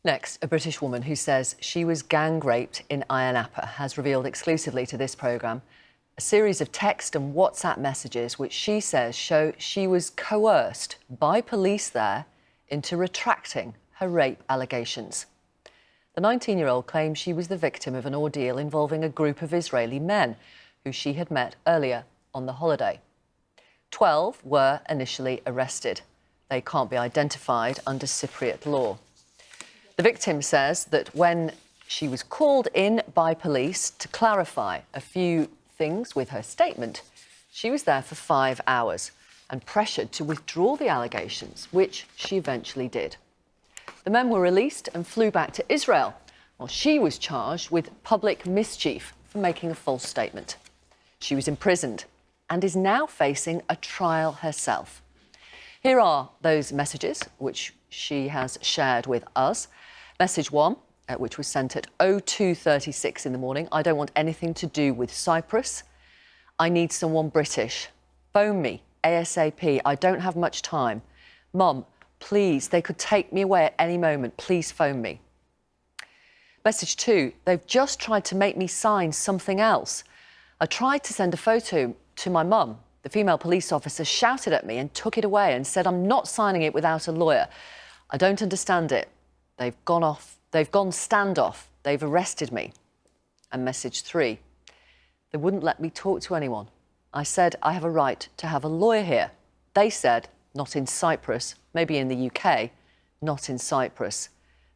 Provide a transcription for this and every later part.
Next, a British woman who says she was gang raped in Ayia Napa has revealed exclusively to this programme a series of text and WhatsApp messages which she says show she was coerced by police there into retracting her rape allegations. The 19-year-old claims she was the victim of an ordeal involving a group of Israeli men who she had met earlier on the holiday. 12 were initially arrested. They can't be identified under Cypriot law. The victim says that when she was called in by police to clarify a few things with her statement, she was there for 5 hours and pressured to withdraw the allegations, which she eventually did. The men were released and flew back to Israel, while she was charged with public mischief for making a false statement. She was imprisoned and is now facing a trial herself. Here are those messages which she has shared with us. Message 1, which was sent at 02:36 in the morning. I don't want anything to do with Cyprus. I need someone British. Phone me ASAP. I don't have much time. Mum, please, they could take me away at any moment. Please phone me. Message 2, they've just tried to make me sign something else. I tried to send a photo to my mum. The female police officer shouted at me and took it away and said I'm not signing it without a lawyer. I don't understand it. They've gone standoff. They've arrested me. And message 3, they wouldn't let me talk to anyone. I said I have a right to have a lawyer here. They said not in Cyprus, maybe in the UK, not in Cyprus.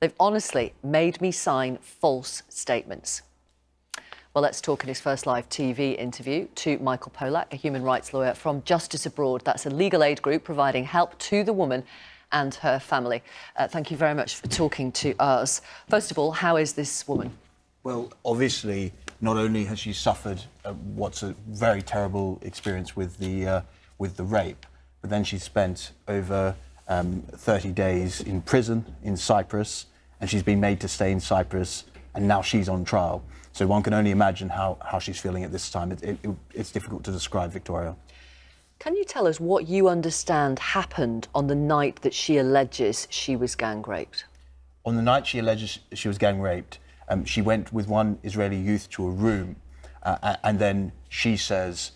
They've honestly made me sign false statements. Well, let's talk in his first live TV interview to Michael Polak, a human rights lawyer from Justice Abroad. That's a legal aid group providing help to the woman and her family. Thank you very much for talking to us. First of all, how is this woman? Well, obviously, not only has she suffered what's a very terrible experience with the rape, but then she spent over 30 days in prison in Cyprus, and she's been made to stay in Cyprus, and now she's on trial. So one can only imagine how she's feeling at this time. It's difficult to describe, Victoria. Can you tell us what you understand happened on the night that she alleges she was gang raped? On the night she alleges she was gang raped, she went with one Israeli youth to a room, and then she says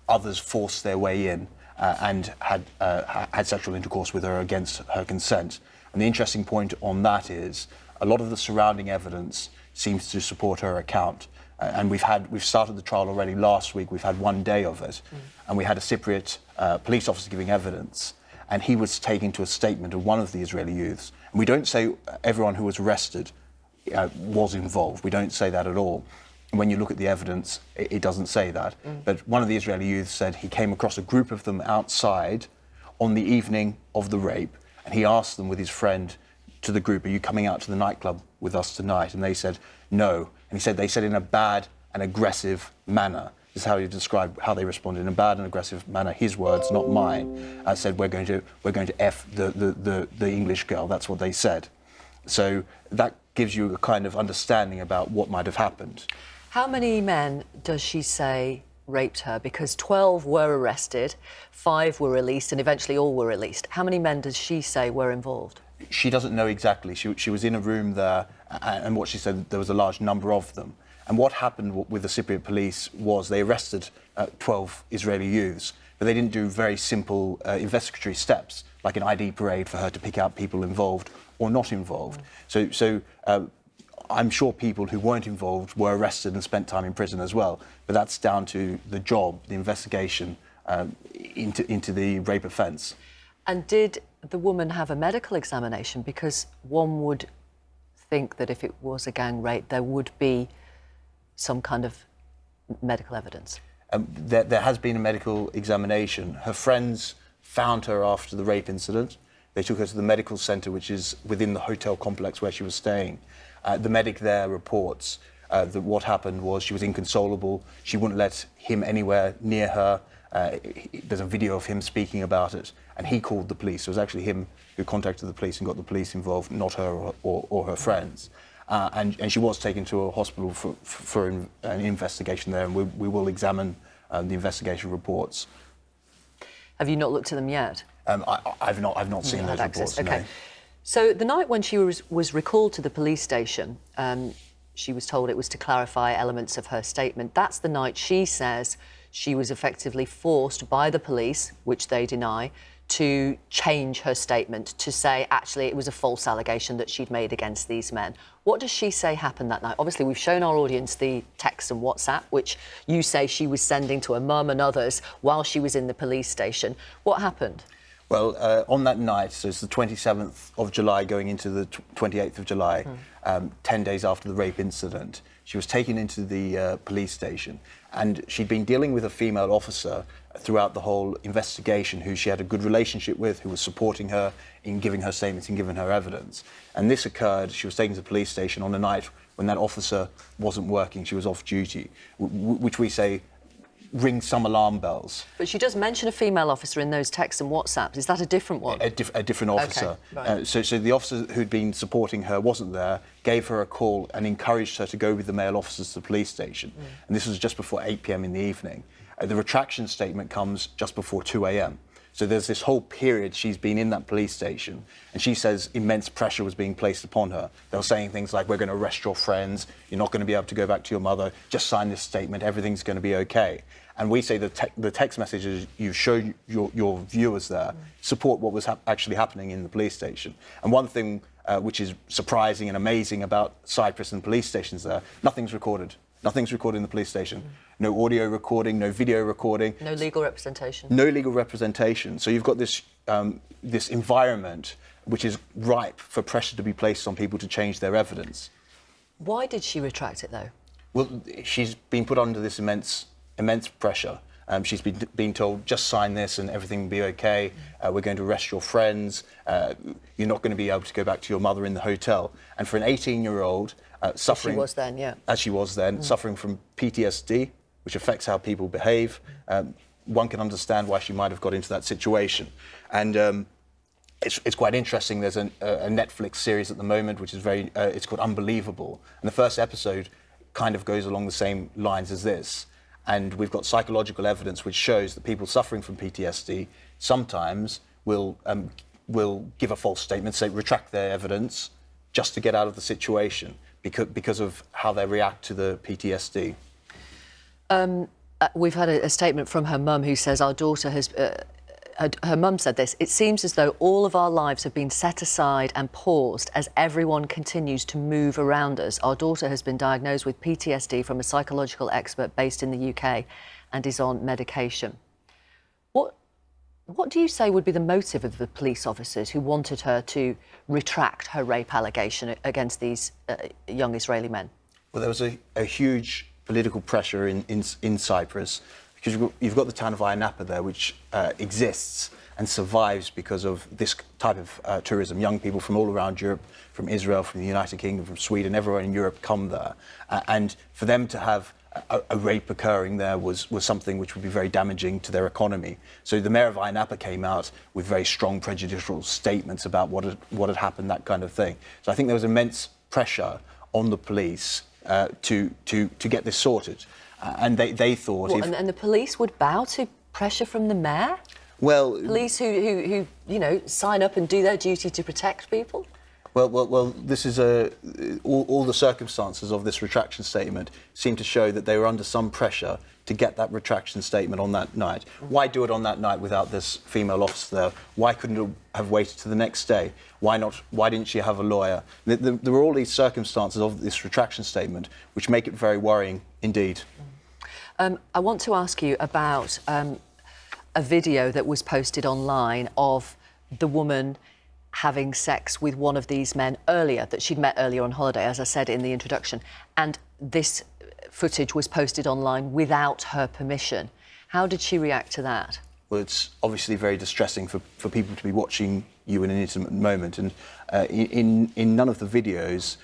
others forced their way in and had sexual intercourse with her against her consent. And the interesting point on that is a lot of the surrounding evidence seems to support her account. And we've started the trial already last week. We've had 1 day of it. And we had a Cypriot police officer giving evidence. And he was taking to a statement of one of the Israeli youths. And we don't say everyone who was arrested was involved. We don't say that at all. And when you look at the evidence, it doesn't say that. But one of the Israeli youths said he came across a group of them outside on the evening of the rape. And he asked them with his friend to the group, are you coming out to the nightclub with us tonight? And they said, no. And he said, they said in a bad and aggressive manner. This is how he described how they responded, in a bad and aggressive manner. His words, not mine. I said, we're going to F the English girl. That's what they said. So that gives you a kind of understanding about what might have happened. How many men does she say raped her? Because 12 were arrested, 5 were released, and eventually all were released. How many men does she say were involved? She doesn't know exactly. She was in a room there, and what she said, there was a large number of them. And what happened with the Cypriot police was they arrested 12 Israeli youths, but they didn't do very simple investigatory steps, like an ID parade for her to pick out people involved or not involved. So I'm sure people who weren't involved were arrested and spent time in prison as well, but that's down to the job, the investigation into the rape offence. And did the woman have a medical examination? Because one would think that if it was a gang rape, there would be some kind of medical evidence. There has been a medical examination. Her friends found her after the rape incident. They took her to the medical centre, which is within the hotel complex where she was staying. The medic there reports that what happened was she was inconsolable. She wouldn't let him anywhere near her. There's a video of him speaking about it, and he called the police. It was actually him who contacted the police and got the police involved, not her or her friends. And she was taken to a hospital for an investigation there, and we will examine the investigation reports. Have you not looked at them yet? I've not seen those reports. Okay. No. So the night when she was recalled to the police station, she was told it was to clarify elements of her statement. That's the night she says she was effectively forced by the police, which they deny, to change her statement, to say actually it was a false allegation that she'd made against these men. What does she say happened that night? Obviously, we've shown our audience the text and WhatsApp, which you say she was sending to her mum and others while she was in the police station. What happened? Well, on that night, so it's the 27th of July going into the 28th of July, 10 days after the rape incident, she was taken into the police station, and she'd been dealing with a female officer throughout the whole investigation who she had a good relationship with, who was supporting her in giving her statements and giving her evidence. And this occurred, she was taken to the police station on a night when that officer wasn't working, she was off duty, which we say ring some alarm bells. But she does mention a female officer in those texts and WhatsApps. Is that a different one? A different officer. Okay, right. So the officer who'd been supporting her wasn't there, gave her a call and encouraged her to go with the male officers to the police station. And this was just before 8 p.m. in the evening. The retraction statement comes just before 2 a.m. So there's this whole period she's been in that police station, and she says immense pressure was being placed upon her. They were saying things like, we're going to arrest your friends, you're not going to be able to go back to your mother, just sign this statement, everything's going to be okay. And we say the text messages you show your viewers there support what was actually happening in the police station. And one thing which is surprising and amazing about Cyprus and police stations there, nothing's recorded. Nothing's recorded in the police station. No audio recording, no video recording. No legal representation. No legal representation. So you've got this, this environment which is ripe for pressure to be placed on people to change their evidence. Why did she retract it, though? Well, she's been put under this immense pressure. She's been told, just sign this and everything will be okay. We're going to arrest your friends. You're not going to be able to go back to your mother in the hotel. And for an 18-year-old suffering... As she was then, yeah. As she was then, suffering from PTSD, which affects how people behave, one can understand why she might have got into that situation. And it's quite interesting. There's a Netflix series at the moment, which is it's called Unbelievable. And the first episode kind of goes along the same lines as this. And we've got psychological evidence which shows that people suffering from PTSD sometimes will give a false statement, say retract their evidence, just to get out of the situation because of how they react to the PTSD. We've had a statement from her mum who says our daughter has... her mum said this, it seems as though all of our lives have been set aside and paused as everyone continues to move around us. Our daughter has been diagnosed with PTSD from a psychological expert based in the UK and is on medication. What do you say would be the motive of the police officers who wanted her to retract her rape allegation against these young Israeli men? Well, there was a huge political pressure in Cyprus, because you've got the town of Ayia Napa there, which exists and survives because of this type of tourism. Young people from all around Europe, from Israel, from the United Kingdom, from Sweden, everywhere in Europe come there. And for them to have a rape occurring there was something which would be very damaging to their economy. So the mayor of Ayia Napa came out with very strong prejudicial statements about what had happened, that kind of thing. So I think there was immense pressure on the police to get this sorted. And they thought... And the police would bow to pressure from the mayor? Well... Police who you know, sign up and do their duty to protect people? Well, this is all the circumstances of this retraction statement seem to show that they were under some pressure to get that retraction statement on that night. Why do it on that night without this female officer there? Why couldn't it have waited to the next day? Why not? Why didn't she have a lawyer? There were all these circumstances of this retraction statement which make it very worrying indeed. I want to ask you about a video that was posted online of the woman having sex with one of these men earlier, that she'd met earlier on holiday, as I said in the introduction. And this footage was posted online without her permission. How did she react to that? Well, it's obviously very distressing for people to be watching you in an intimate moment. And in none of the videos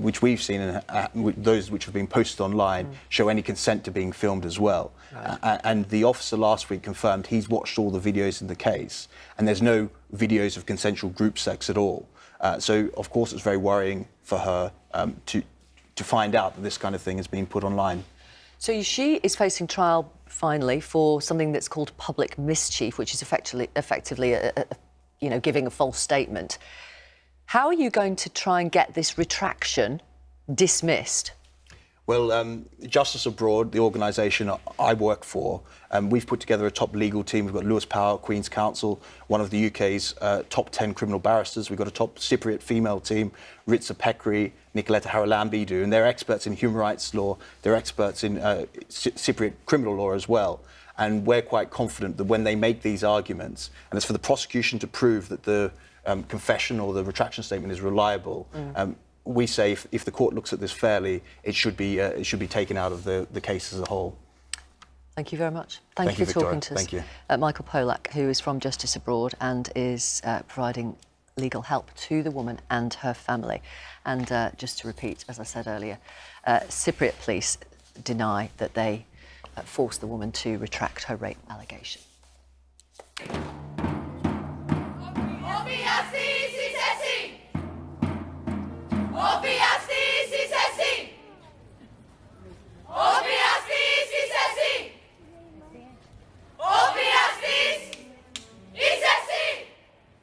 which we've seen, and those which have been posted online, show any consent to being filmed as well. Right. And the officer last week confirmed he's watched all the videos in the case, and there's no videos of consensual group sex at all. So, of course, it's very worrying for her to find out that this kind of thing has been put online. So she is facing trial, finally, for something that's called public mischief, which is effectively giving a false statement. How are you going to try and get this retraction dismissed? Well, Justice Abroad, the organisation I work for, we've put together a top legal team. We've got Lewis Power, Queen's Counsel, one of the UK's top 10 criminal barristers. We've got a top Cypriot female team, Ritza Pekri, Nicoletta Haralambidou, and they're experts in human rights law. They're experts in Cypriot criminal law as well. And we're quite confident that when they make these arguments, and it's for the prosecution to prove that the confession or the retraction statement is reliable, we say if the court looks at this fairly, it should be taken out of the case as a whole. Thank you very much. Thank you for Victoria. talking to us. Thank you. Michael Polak, who is from Justice Abroad and is providing legal help to the woman and her family. And just to repeat, as I said earlier, Cypriot police deny that they forced the woman to retract her rape allegation.